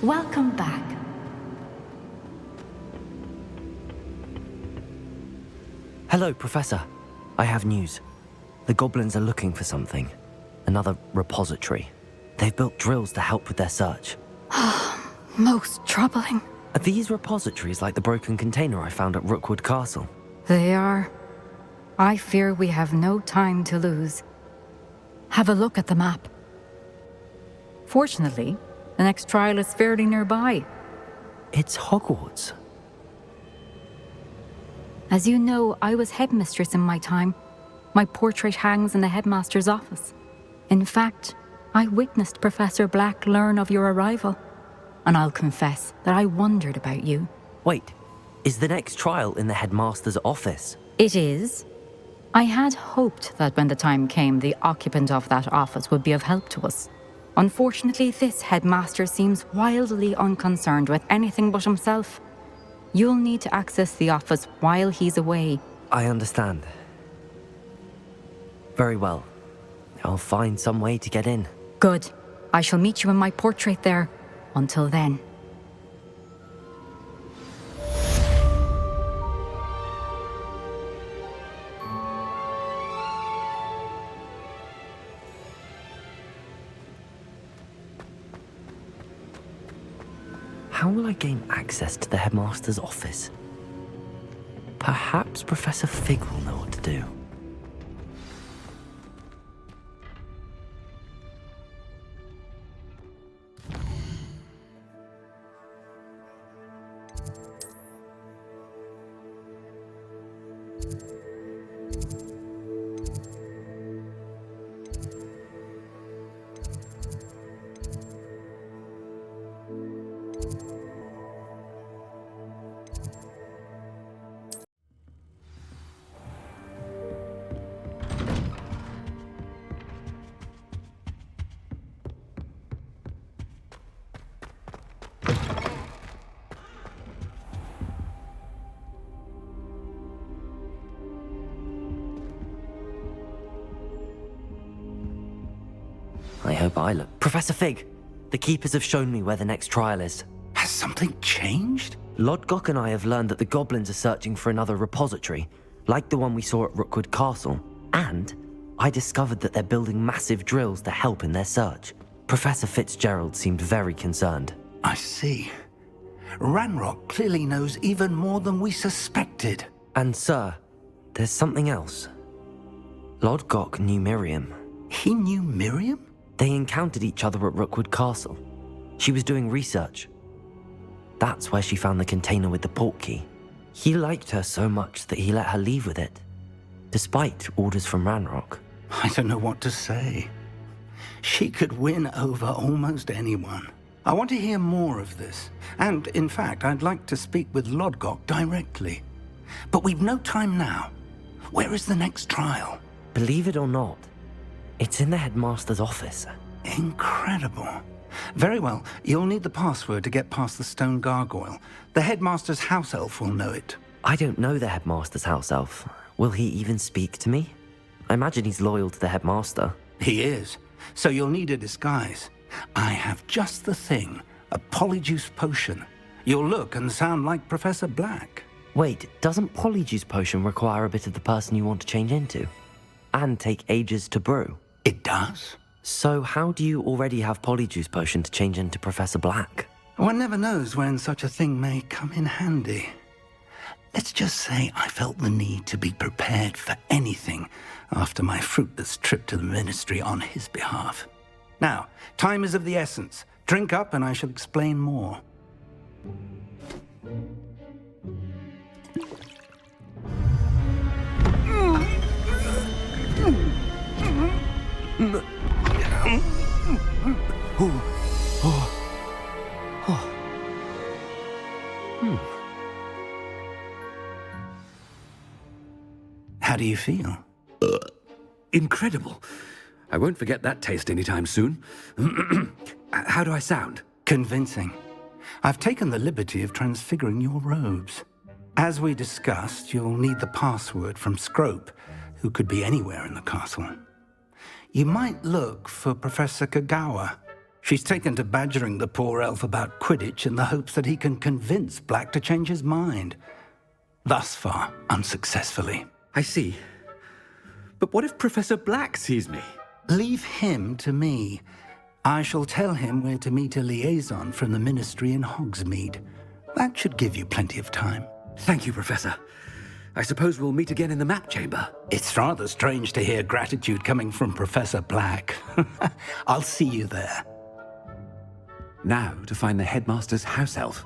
Welcome back. Hello, Professor. I have news. The goblins are looking for something. Another repository. They've built drills to help with their search. Most troubling. Are these repositories like the broken container I found at Rookwood Castle? They are. I fear we have no time to lose. Have a look at the map. Fortunately, the next trial is fairly nearby. It's Hogwarts. As you know, I was headmistress in my time. My portrait hangs in the headmaster's office. In fact, I witnessed Professor Black learn of your arrival. And I'll confess that I wondered about you. Wait, is the next trial in the headmaster's office? It is. I had hoped that when the time came, the occupant of that office would be of help to us. Unfortunately, this headmaster seems wildly unconcerned with anything but himself. You'll need to access the office while he's away. I understand. Very well. I'll find some way to get in. Good. I shall meet you in my portrait there. Until then. How will I gain access to the headmaster's office? Perhaps Professor Fig will know what to do. I hope I look. Professor Fig, the Keepers have shown me where the next trial is. Has something changed? Lodgok and I have learned that the goblins are searching for another repository, like the one we saw at Rookwood Castle. And I discovered that they're building massive drills to help in their search. Professor Fitzgerald seemed very concerned. I see. Ranrock clearly knows even more than we suspected. And sir, there's something else. Lodgok knew Miriam. He knew Miriam? They encountered each other at Rookwood Castle. She was doing research. That's where she found the container with the portkey. He liked her so much that he let her leave with it, despite orders from Ranrock. I don't know what to say. She could win over almost anyone. I want to hear more of this. And, in fact, I'd like to speak with Lodgok directly. But we've no time now. Where is the next trial? Believe it or not, it's in the headmaster's office. Incredible. Very well, you'll need the password to get past the stone gargoyle. The headmaster's house elf will know it. I don't know the headmaster's house elf. Will he even speak to me? I imagine he's loyal to the headmaster. He is. So you'll need a disguise. I have just the thing. A polyjuice potion. You'll look and sound like Professor Black. Wait, doesn't Polyjuice Potion require a bit of the person you want to change into? And take ages to brew? It does? So how do you already have Polyjuice Potion to change into Professor Black? One never knows when such a thing may come in handy. Let's just say I felt the need to be prepared for anything after my fruitless trip to the ministry on his behalf. Now, time is of the essence. Drink up and I shall explain more. How do you feel? Incredible. I won't forget that taste anytime soon. How do I sound? Convincing. I've taken the liberty of transfiguring your robes. As we discussed, you'll need the password from Scrope, who could be anywhere in the castle. You might look for Professor Kagawa. She's taken to badgering the poor elf about Quidditch in the hopes that he can convince Black to change his mind. Thus far, unsuccessfully. I see. But what if Professor Black sees me? Leave him to me. I shall tell him where to meet a liaison from the Ministry in Hogsmeade. That should give you plenty of time. Thank you, Professor. I suppose we'll meet again in the map chamber. It's rather strange to hear gratitude coming from Professor Black. I'll see you there. Now to find the headmaster's house elf.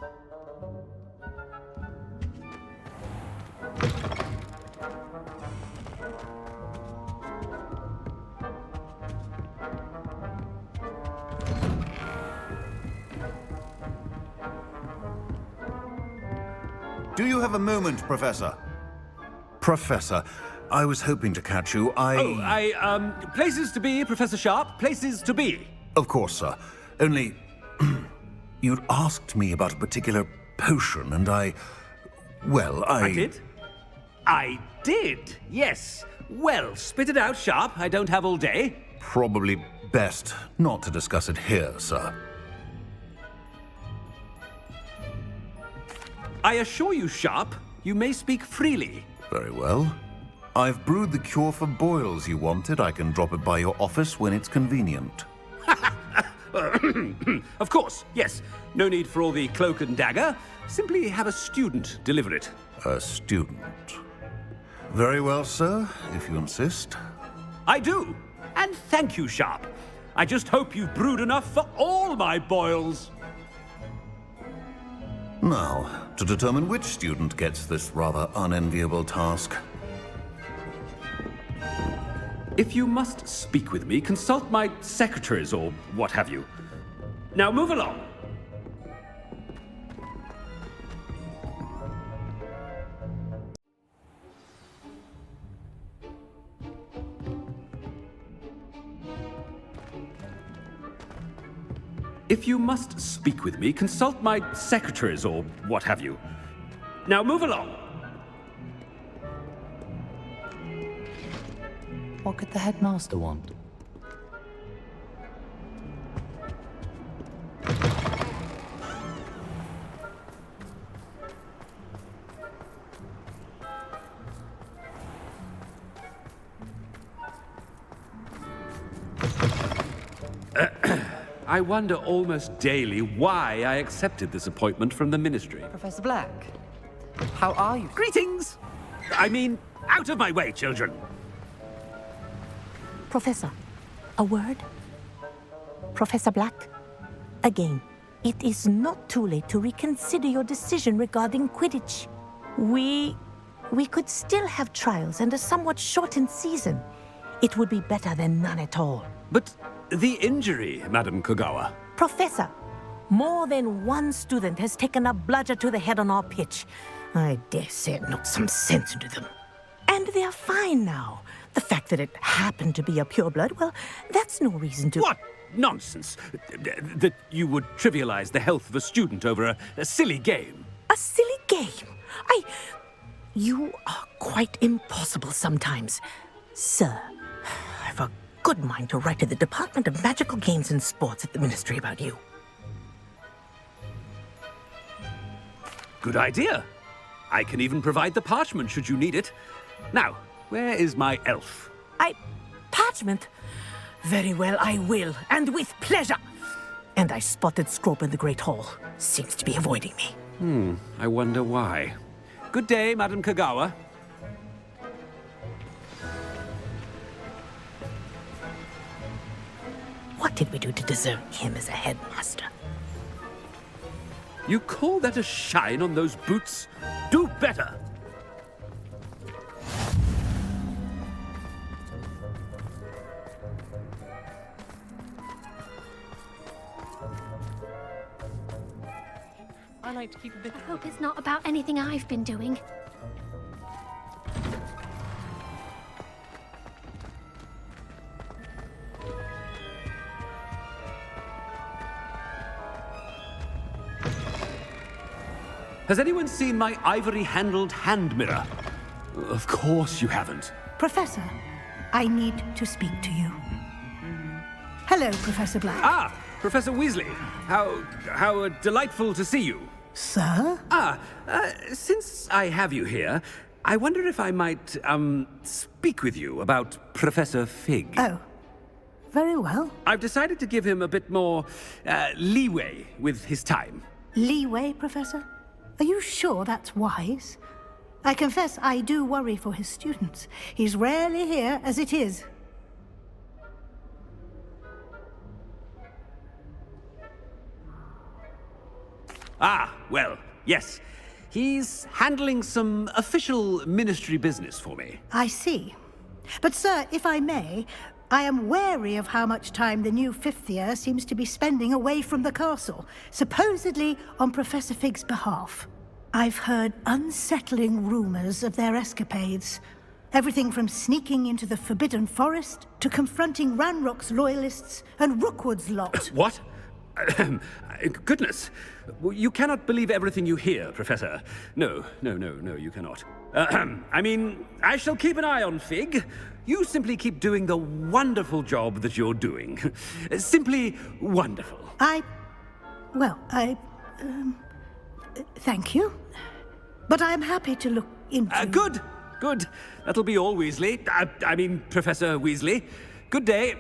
Do you have a moment, Professor? Professor, I was hoping to catch you. Places to be, Professor Sharp. Places to be. Of course, sir. Only, you'd asked me about a particular potion, and I did? I did, yes. Well, spit it out, Sharp. I don't have all day. Probably best not to discuss it here, sir. I assure you, Sharp, you may speak freely. Very well. I've brewed the cure for boils you wanted. I can drop it by your office when it's convenient. Of course, yes. No need for all the cloak and dagger. Simply have a student deliver it. A student. Very well, sir, if you insist. I do. And thank you, Sharp. I just hope you've brewed enough for all my boils. Now, to determine which student gets this rather unenviable task. If you must speak with me, consult my secretaries or what have you. Now move along. If you must speak with me, consult my secretaries or what have you. Now move along. What could the headmaster want? I wonder almost daily why I accepted this appointment from the Ministry. Professor Black, how are you? Greetings! I mean, out of my way, children! Professor, a word? Professor Black, again, it is not too late to reconsider your decision regarding Quidditch. We could still have trials and a somewhat shortened season. It would be better than none at all. But the injury, Madam Kogawa. Professor, more than one student has taken a bludger to the head on our pitch. I dare say it knocked some sense into them. And they're fine now. The fact that it happened to be a pureblood, well, that's no reason to... What nonsense! That you would trivialize the health of a student over a silly game. A silly game? You are quite impossible sometimes. Sir, I've a good mind to write to the Department of Magical Games and Sports at the Ministry about you. Good idea. I can even provide the parchment should you need it. Now, where is my elf? Parchment? Very well, I will, and with pleasure. And I spotted Scrope in the Great Hall. Seems to be avoiding me. I wonder why. Good day, Madam Kogawa. What did we do to deserve him as a headmaster? You call that a shine on those boots? Do better! I like to keep a bit I hope it's not about anything I've been doing. Has anyone seen my ivory-handled hand mirror? Of course you haven't. Professor, I need to speak to you. Hello, Professor Black. Ah, Professor Weasley. How delightful to see you. Sir? Since I have you here, I wonder if I might, speak with you about Professor Fig. Oh, very well. I've decided to give him a bit more, leeway with his time. Leeway, Professor? Are you sure that's wise? I confess I do worry for his students. He's rarely here as it is. Well, yes. He's handling some official ministry business for me. I see. But, sir, if I may, I am wary of how much time the new fifth year seems to be spending away from the castle, supposedly on Professor Fig's behalf. I've heard unsettling rumors of their escapades. Everything from sneaking into the Forbidden Forest to confronting Ranrock's loyalists and Rookwood's lot. What? Goodness. You cannot believe everything you hear, Professor. No, you cannot. I mean, I shall keep an eye on Fig. You simply keep doing the wonderful job that you're doing. Simply wonderful. Thank you. But I'm happy to look into... Good. That'll be all, Weasley. I mean, Professor Weasley. Good day.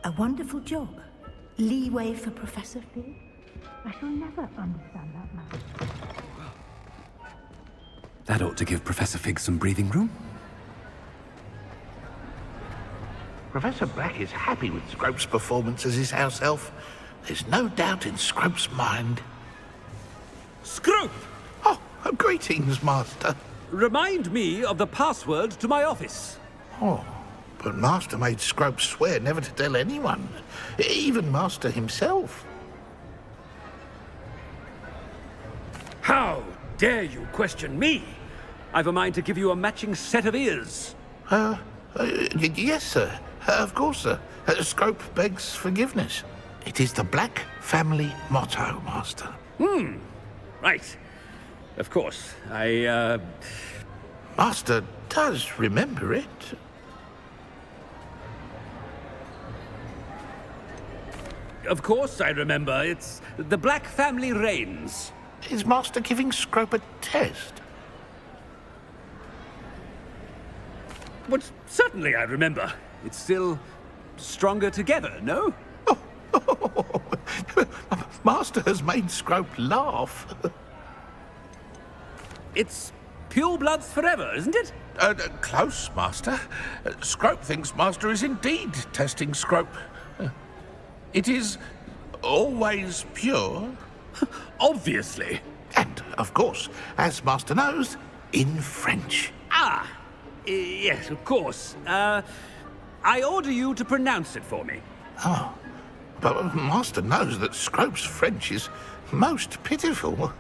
A wonderful job. Leeway for Professor Fig. I shall never understand that man. That ought to give Professor Fig some breathing room. Professor Black is happy with Scrope's performance as his house elf. There's no doubt in Scrope's mind. Scrope! Oh, greetings, Master. Remind me of the password to my office. Oh, but Master made Scrope swear never to tell anyone, even Master himself. How dare you question me? I've a mind to give you a matching set of ears. Yes, sir. Of course, sir. Scrope begs forgiveness. It is the Black family motto, Master. Right. Of course. Master does remember it. Of course I remember. It's the Black family reigns. Is Master giving Scrope a test? But certainly I remember. It's still stronger together, no? Master has made Scrope laugh. It's pure bloods forever, isn't it? Close, Master. Scrope thinks Master is indeed testing Scrope. It is always pure. Obviously. And, of course, as Master knows, in French. Yes, of course. I order you to pronounce it for me. Oh, but Master knows that Scrope's French is most pitiful.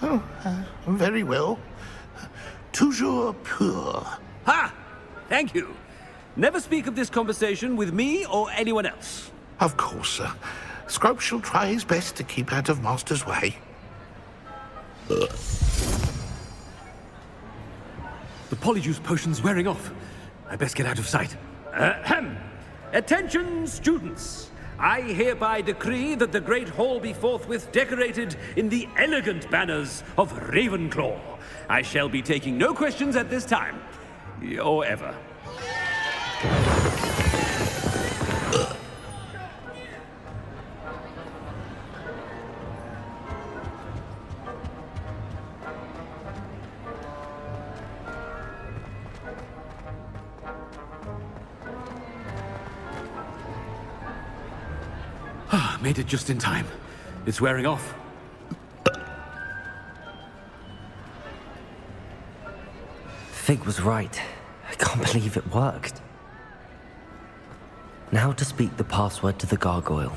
Oh, very well. Toujours pur. Ha! Thank you. Never speak of this conversation with me or anyone else. Of course, sir. Scrope shall try his best to keep out of Master's way. The polyjuice potion's wearing off. I best get out of sight. Attention, students. I hereby decree that the Great Hall be forthwith decorated in the elegant banners of Ravenclaw. I shall be taking no questions at this time. Or ever. Made it just in time. It's wearing off. Fig was right. I can't believe it worked. Now to speak the password to the gargoyle.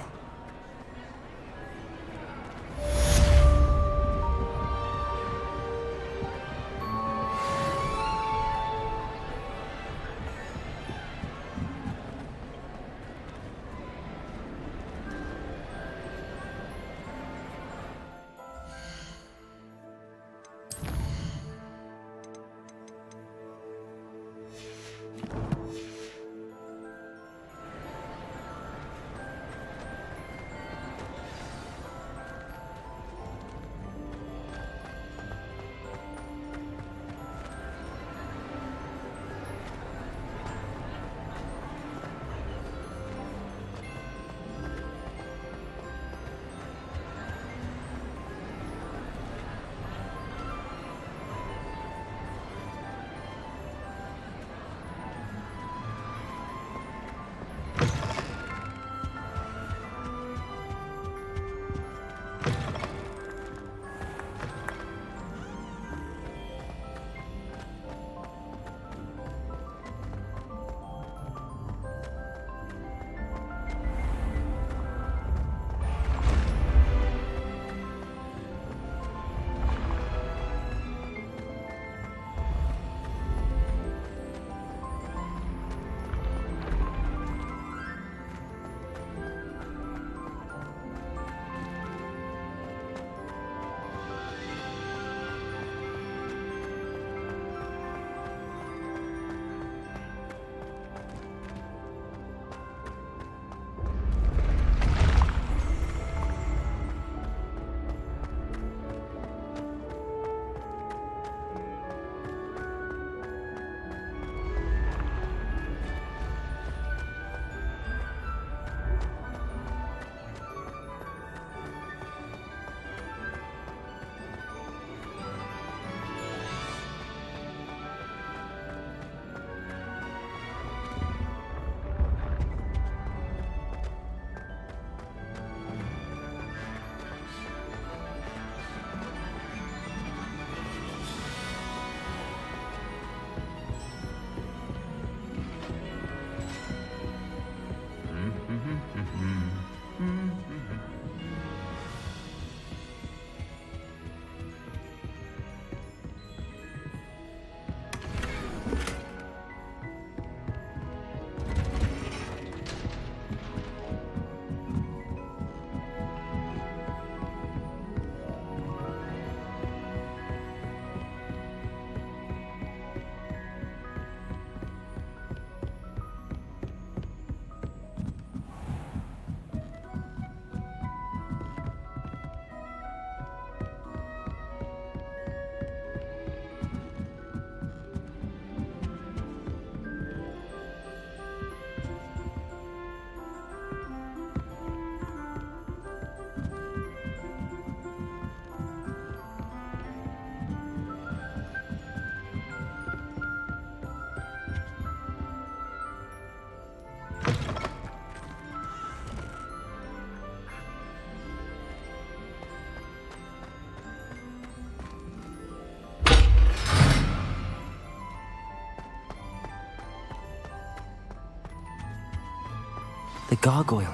The gargoyle.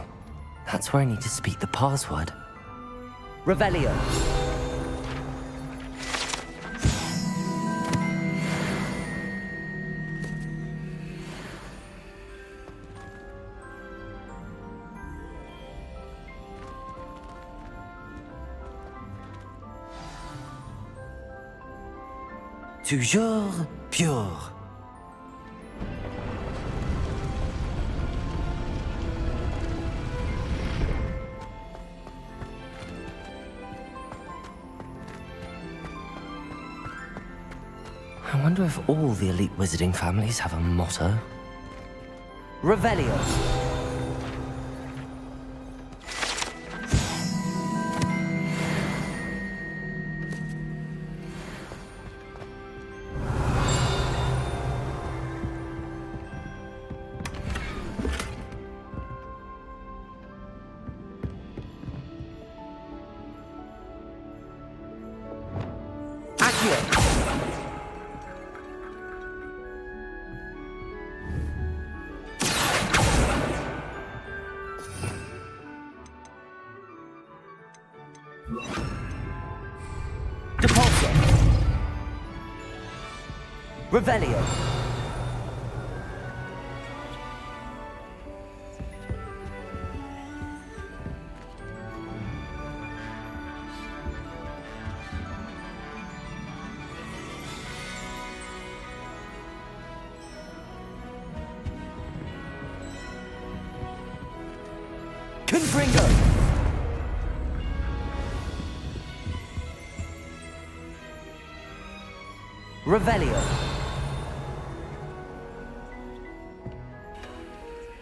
That's where I need to speak the password. Revelio. Toujours pure. I wonder if all the elite wizarding families have a motto. Revelio. Revelio. Confringo. Revelio.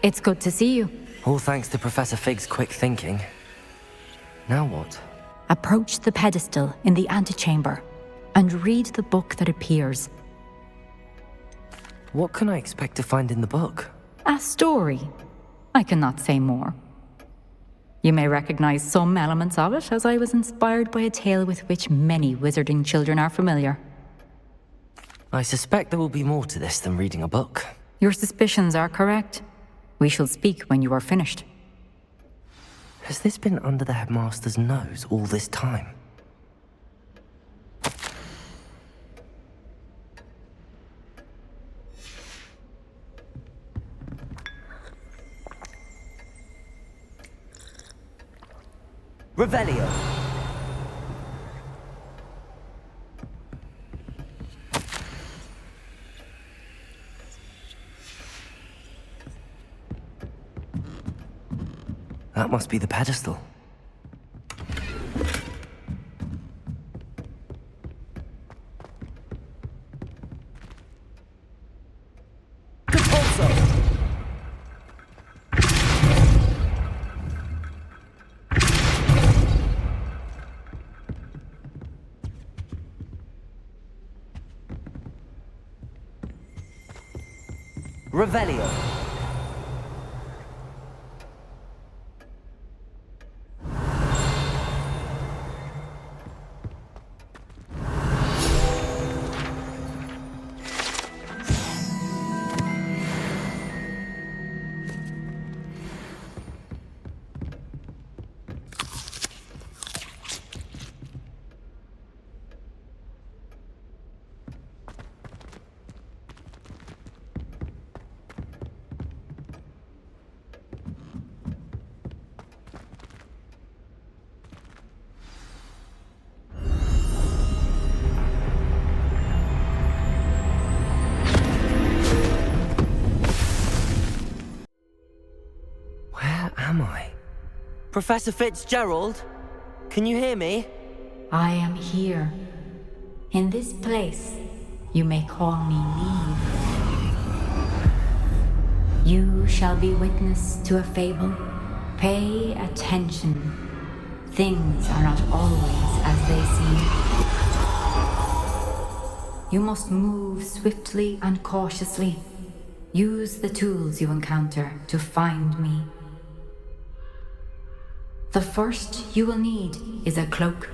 It's good to see you. All thanks to Professor Fig's quick thinking. Now what? Approach the pedestal in the antechamber and read the book that appears. What can I expect to find in the book? A story. I cannot say more. You may recognize some elements of it, as I was inspired by a tale with which many wizarding children are familiar. I suspect there will be more to this than reading a book. Your suspicions are correct. We shall speak when you are finished. Has this been under the headmaster's nose all this time? Revelio. That must be the pedestal. Revelio. Am I? Professor Fitzgerald? Can you hear me? I am here. In this place, you may call me Niamh. You shall be witness to a fable. Pay attention. Things are not always as they seem. You must move swiftly and cautiously. Use the tools you encounter to find me. The first you will need is a cloak.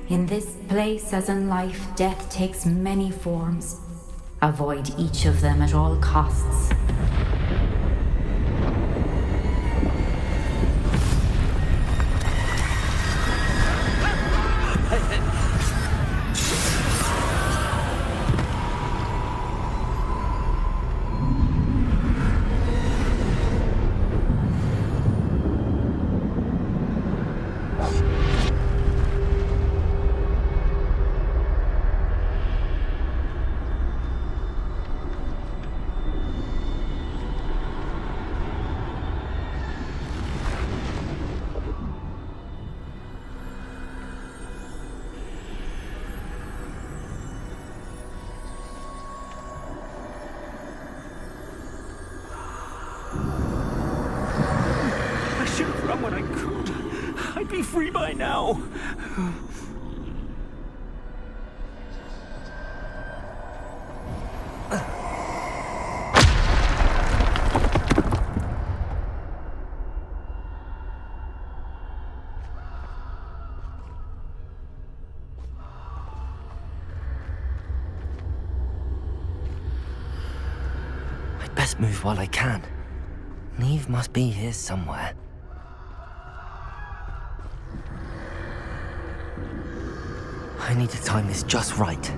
In this place, as in life, death takes many forms. Avoid each of them at all costs. When I could, I'd be free by now. I'd best move while I can. Niamh must be here somewhere. I need to time this just right.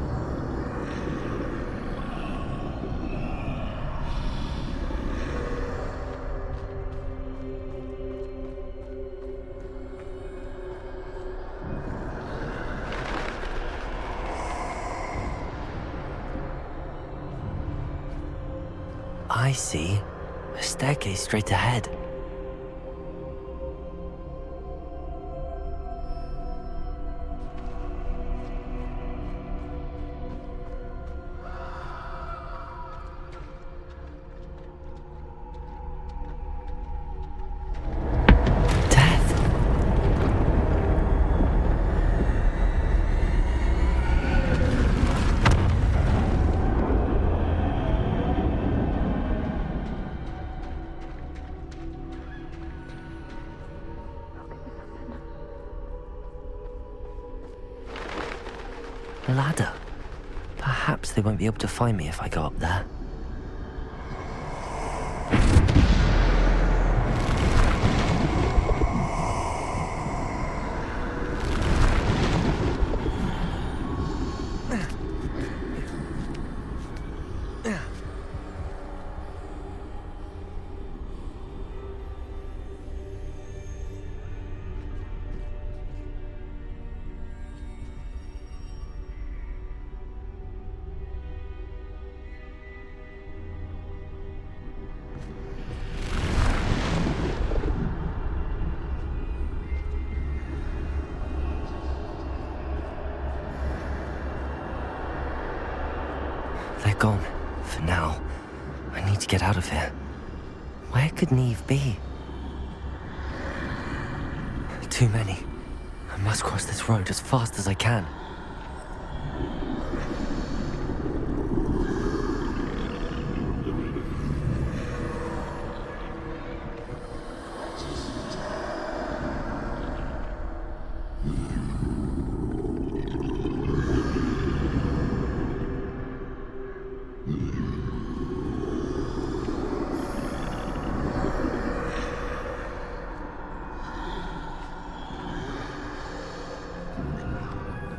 I see a staircase straight ahead. Ladder. Perhaps they won't be able to find me if I go up there. They're gone, for now. I need to get out of here. Where could Niamh be? Too many. I must cross this road as fast as I can.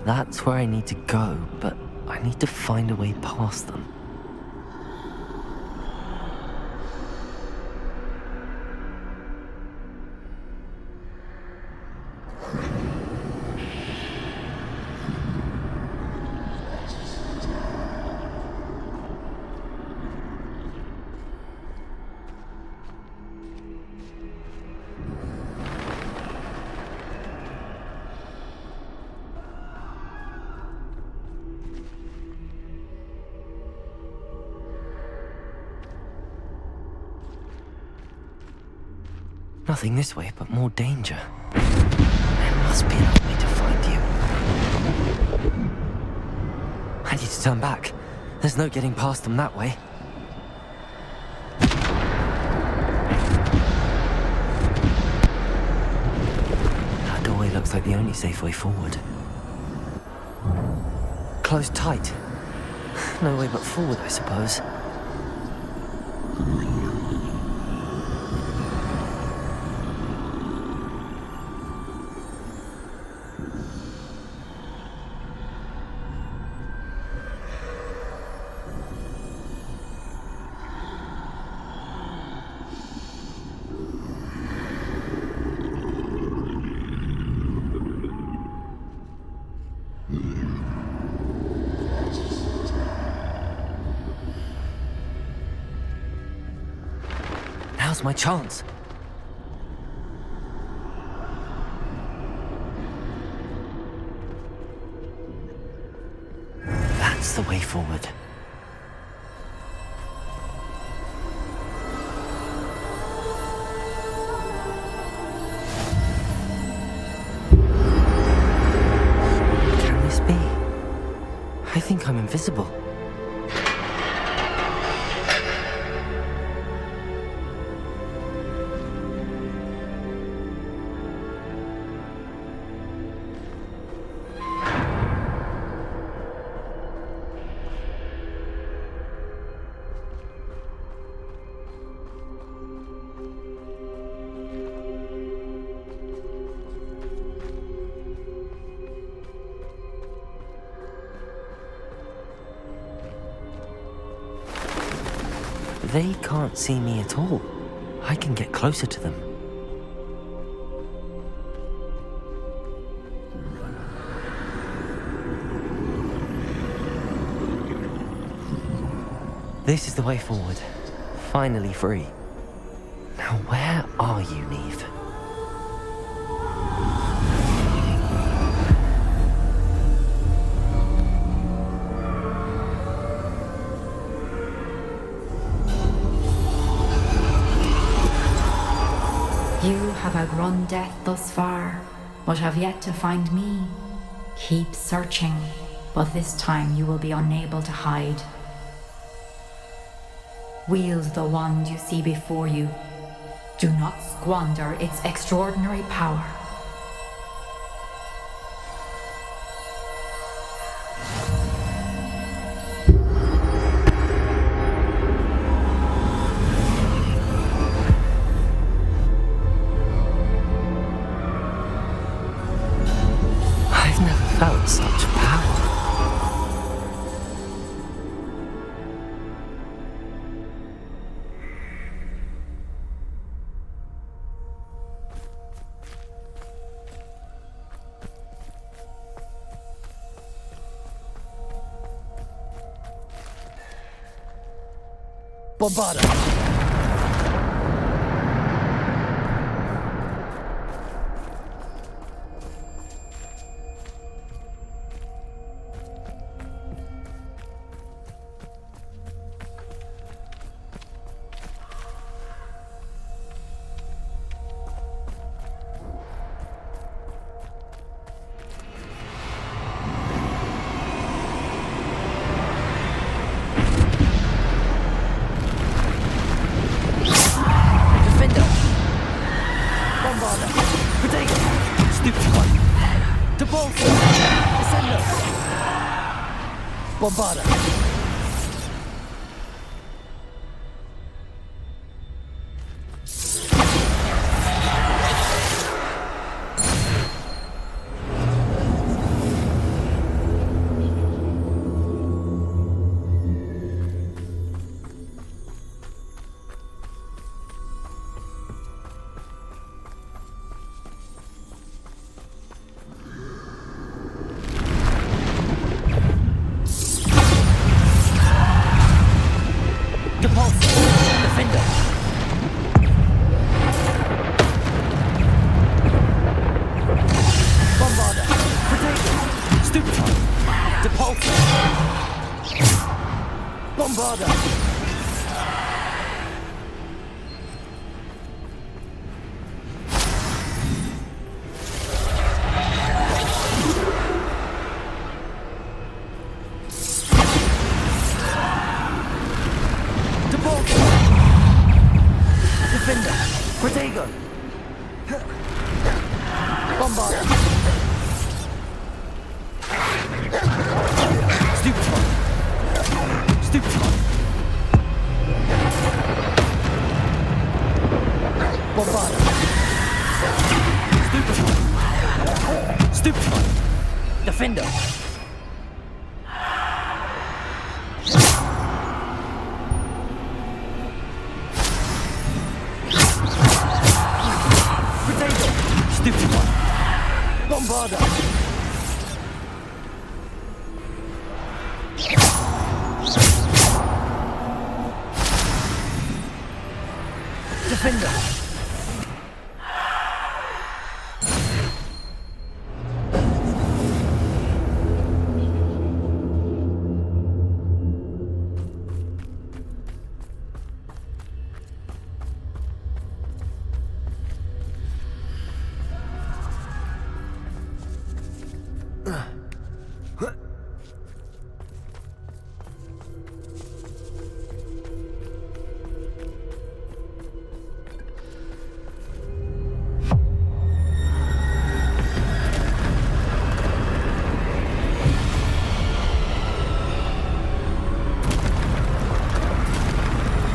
That's where I need to go, but I need to find a way past them. Nothing this way, but more danger. There must be another way to find you. I need to turn back. There's no getting past them that way. That doorway looks like the only safe way forward. closed tight. No way but forward, I suppose. Now's my chance. That's the way forward. Can this be? I think I'm invisible. They can't see me at all. I can get closer to them. This is the way forward. Finally free. Now where are you, Niamh? You have outrun death thus far, but have yet to find me. Keep searching, but this time you will be unable to hide. Wield the wand you see before you. Do not squander its extraordinary power. I've never felt such power. Bombarda! Bombarda! Bombarda! Bombarder. Stupefy. Stupefy. Defender. Potato. Stupefy. Bombarder. Defender.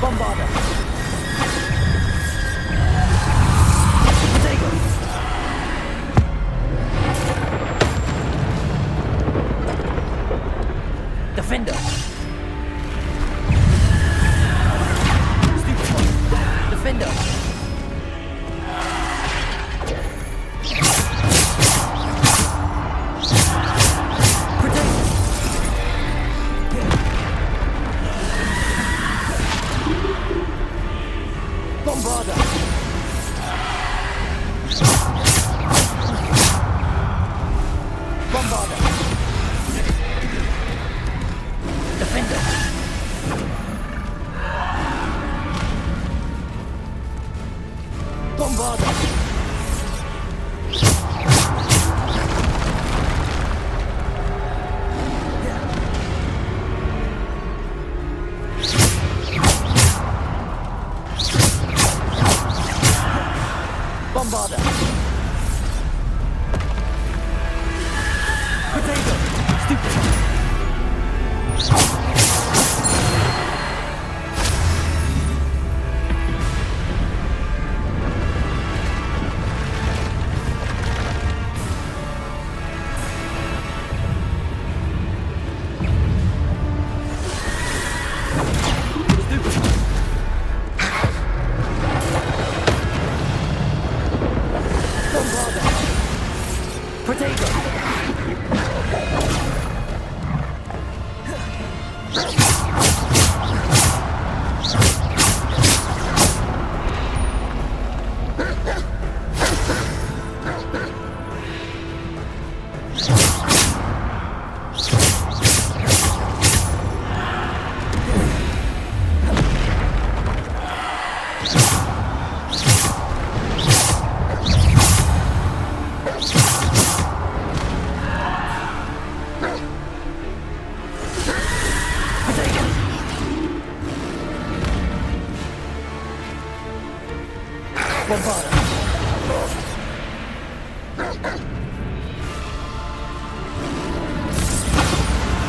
Bombarder. Potato. Defender. Stupefy. Defender. Bombarder. Bombarder. Defender. Bombarder. Bombarder. Potato. Stupid. Potato. Bombarder.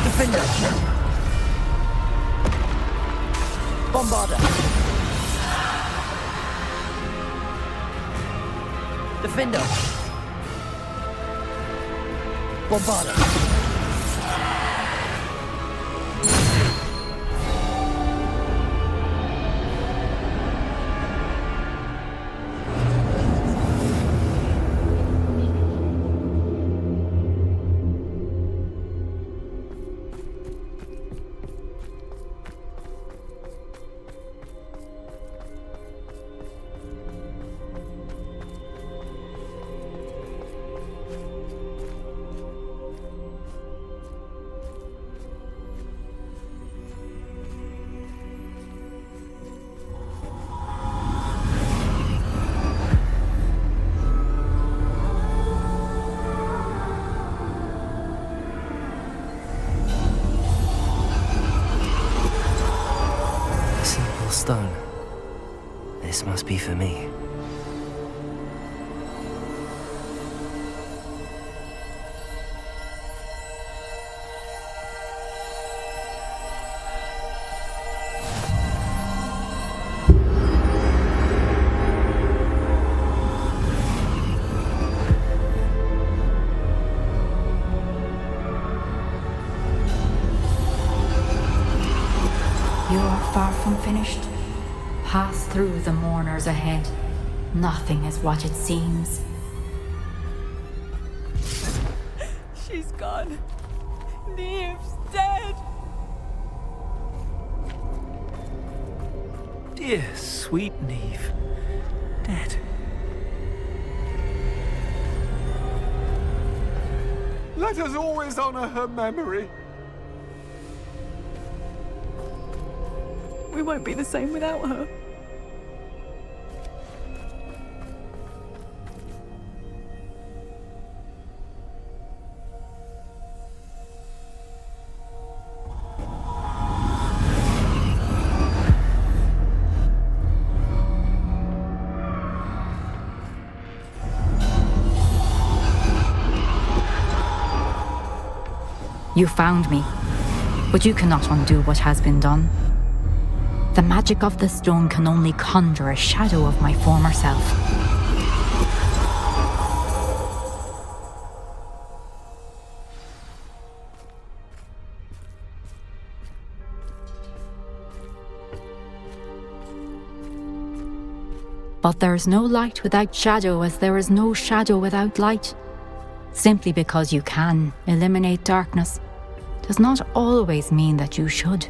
Defender. Bombarder. Defender. Bombarder. Stone. This must be for me. finished, pass through the mourners ahead. Nothing is what it seems. She's gone. Niamh's dead. Dear sweet Niamh. Dead. Let us always honor her memory. We won't be the same without her. You found me, but you cannot undo what has been done. The magic of the stone can only conjure a shadow of my former self. But there is no light without shadow, as there is no shadow without light. Simply because you can eliminate darkness does not always mean that you should.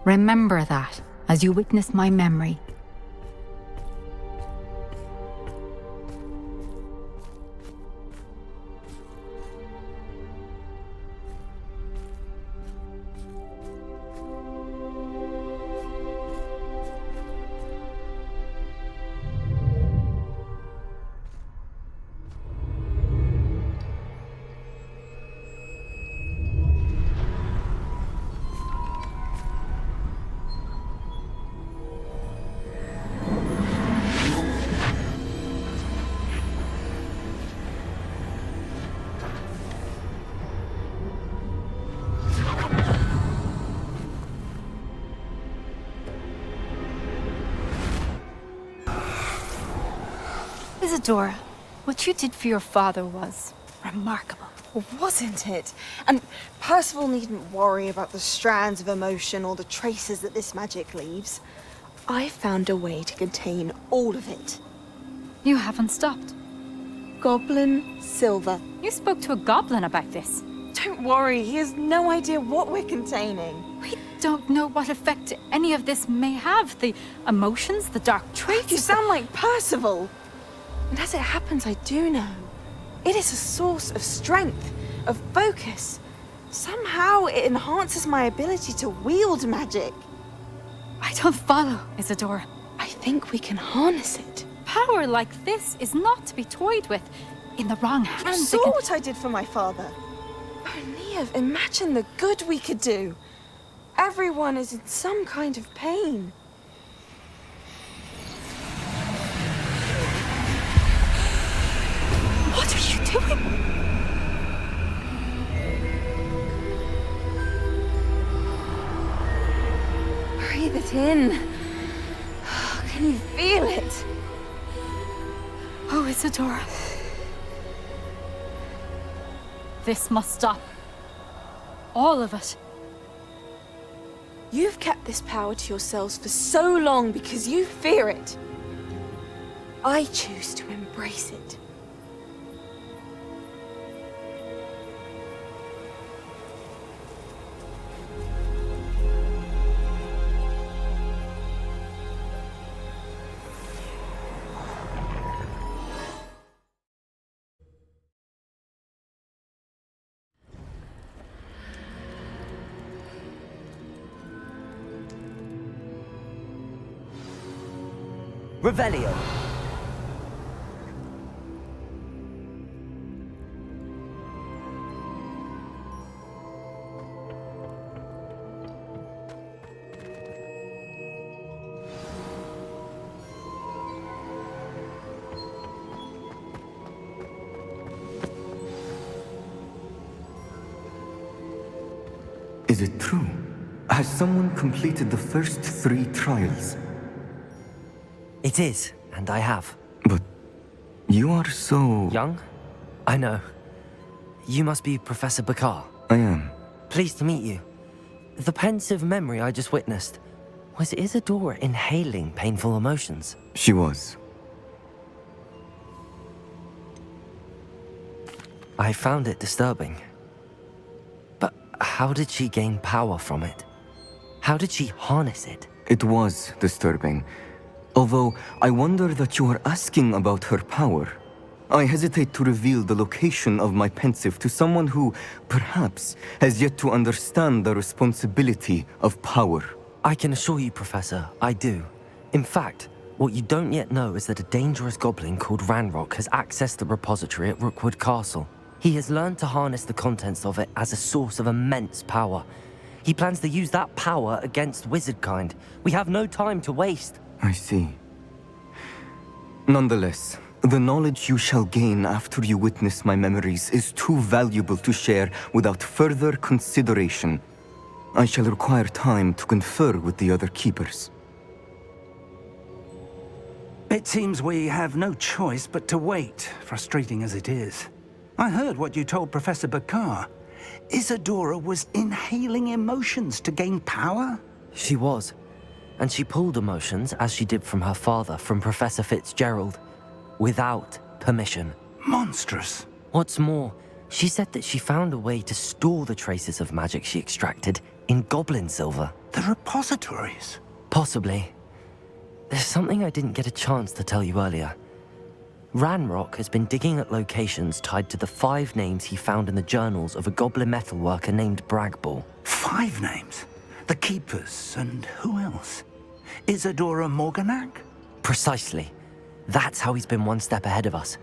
Remember that as you witness my memory. Isadora, what you did for your father was remarkable. Well, wasn't it? And Percival needn't worry about the strands of emotion or the traces that this magic leaves. I found a way to contain all of it. You haven't stopped. Goblin silver. You spoke to a goblin about this. Don't worry, he has no idea what we're containing. We don't know what effect any of this may have. The emotions, the dark traits. You sound like Percival. And as it happens, I do know. It is a source of strength, of focus. Somehow it enhances my ability to wield magic. I don't follow, Isadora. I think we can harness it. Power like this is not to be toyed with. In the wrong hands, You saw what I did for my father. Oh, Niamh, imagine the good we could do. Everyone is in some kind of pain. What are you doing? Breathe it in. Can you feel it? Oh, Isadora. This must stop. All of it. You've kept this power to yourselves for so long because you fear it. I choose to embrace it. Revelio. Is it true? Has someone completed the first 3 trials? It is, and I have. But you are so... Young? I know. You must be Professor Bakar. I am. Pleased to meet you. The pensive memory I just witnessed, was Isadora inhaling painful emotions? She was. I found it disturbing. But how did she gain power from it? How did she harness it? It was disturbing. Although, I wonder that you are asking about her power. I hesitate to reveal the location of my pensive to someone who, perhaps, has yet to understand the responsibility of power. I can assure you, Professor, I do. In fact, what you don't yet know is that a dangerous goblin called Ranrock has accessed the repository at Rookwood Castle. He has learned to harness the contents of it as a source of immense power. He plans to use that power against wizardkind. We have no time to waste. I see. Nonetheless, the knowledge you shall gain after you witness my memories is too valuable to share without further consideration. I shall require time to confer with the other keepers. It seems we have no choice but to wait, frustrating as it is. I heard what you told Professor Bakar. Isadora was inhaling emotions to gain power? She was. And she pulled emotions, as she did from her father, from Professor Fitzgerald, without permission. Monstrous. What's more, she said that she found a way to store the traces of magic she extracted in goblin silver. The repositories? Possibly. There's something I didn't get a chance to tell you earlier. Ranrock has been digging at locations tied to the 5 names he found in the journals of a goblin metalworker named Bragball. 5 names? The Keepers, and who else? Isadora Morganac? Precisely. That's how he's been one step ahead of us.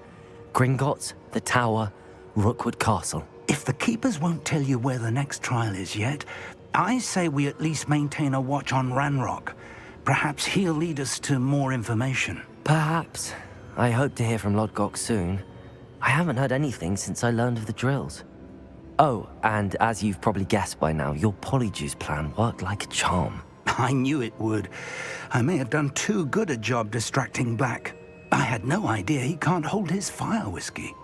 Gringotts, the Tower, Rookwood Castle. If the Keepers won't tell you where the next trial is yet, I say we at least maintain a watch on Ranrock. Perhaps he'll lead us to more information. Perhaps. I hope to hear from Lodgok soon. I haven't heard anything since I learned of the drills. Oh, and as you've probably guessed by now, your Polyjuice plan worked like a charm. I knew it would. I may have done too good a job distracting Black. I had no idea he can't hold his fire whiskey.